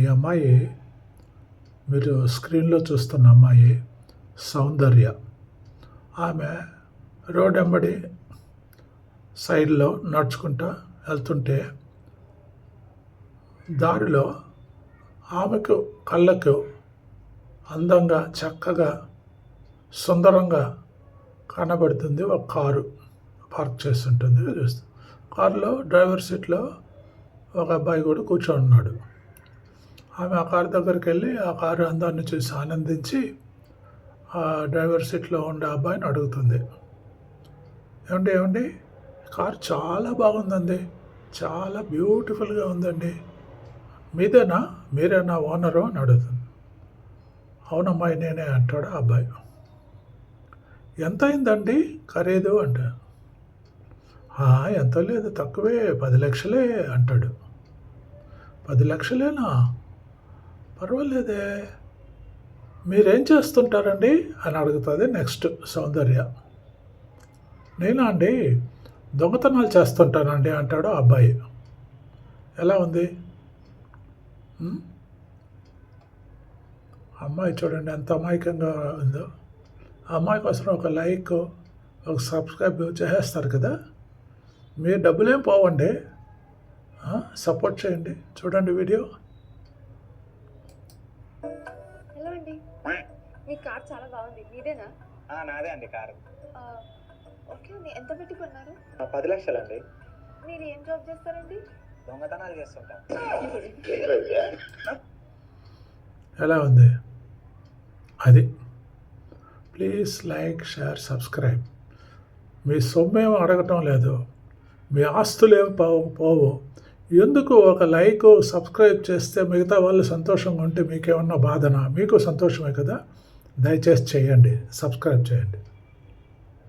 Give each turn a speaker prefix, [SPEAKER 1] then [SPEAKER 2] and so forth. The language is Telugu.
[SPEAKER 1] ఈ అమ్మాయి మీరు స్క్రీన్లో చూస్తున్న అమ్మాయి సౌందర్య. ఆమె రోడ్ వెంబడి సైడ్లో నడుచుకుంటూ వెళ్తుంటే దారిలో ఆమెకు కళ్ళకు అందంగా చక్కగా సుందరంగా కనబడుతుంది ఒక కారు పార్క్ చేస్తుంటుంది. చూస్తుంది కారులో డ్రైవర్ సీట్లో ఒక అబ్బాయి కూడా కూర్చొని ఉన్నాడు. ఆమె ఆ కారు దగ్గరికి వెళ్ళి ఆ కారు అందాన్ని చూసి ఆనందించి ఆ డ్రైవర్ సీట్లో ఉండే అబ్బాయిని అడుగుతుంది, ఏమండి కారు చాలా బాగుందండి, చాలా బ్యూటిఫుల్గా ఉందండి, మీరేనా ఓనరు అని అడుగుతుంది. అవునమ్మాయి నేనే అంటాడు ఆ అబ్బాయి. ఎంత అయిందండి ఖరీదు అంటే, ఎంత లేదు తక్కువే 10 లక్షలే అంటాడు. 10 లక్షలేనా, పర్వాలేదే, మీరేం చేస్తుంటారండి అని అడుగుతుంది నెక్స్ట్ సౌందర్య. నేనా అండి, దొంగతనాలు చేస్తుంటానండి అంటాడు ఆ అబ్బాయి. ఎలా ఉంది అమ్మాయి? చూడండి ఎంత అమాయకంగా ఉందో. ఆ అమ్మాయి కోసం ఒక లైక్ ఒక సబ్స్క్రైబ్ చేసేస్తారు కదా. మీ డబ్బులేం పోవండి, సపోర్ట్ చేయండి. చూడండి వీడియో.
[SPEAKER 2] హలో అండి, మీ కార్ చాలా బాగుంది, మీదేనా?
[SPEAKER 3] నాదే అండి కారు.
[SPEAKER 2] ఓకే అండి, ఎంత పెట్టి కొన్నారు?
[SPEAKER 3] 10 లక్షలండి.
[SPEAKER 2] మీరు ఏం జాబ్ చేస్తారండి?
[SPEAKER 3] దొంగతనాలు చేస్తుంటాం.
[SPEAKER 1] ఎలా ఉంది అది? Please like, share, subscribe. మీ సొమ్మేం అడగటం లేదు, మీ ఆస్తులు ఏం పోవు. ఎందుకు ఒక లైక్ సబ్స్క్రైబ్ చేస్తే మిగతా వాళ్ళు సంతోషంగా ఉంటే మీకేమన్నా బాధనా? మీకు సంతోషమే కదా. దయచేసి చేయండి, సబ్స్క్రైబ్ చేయండి.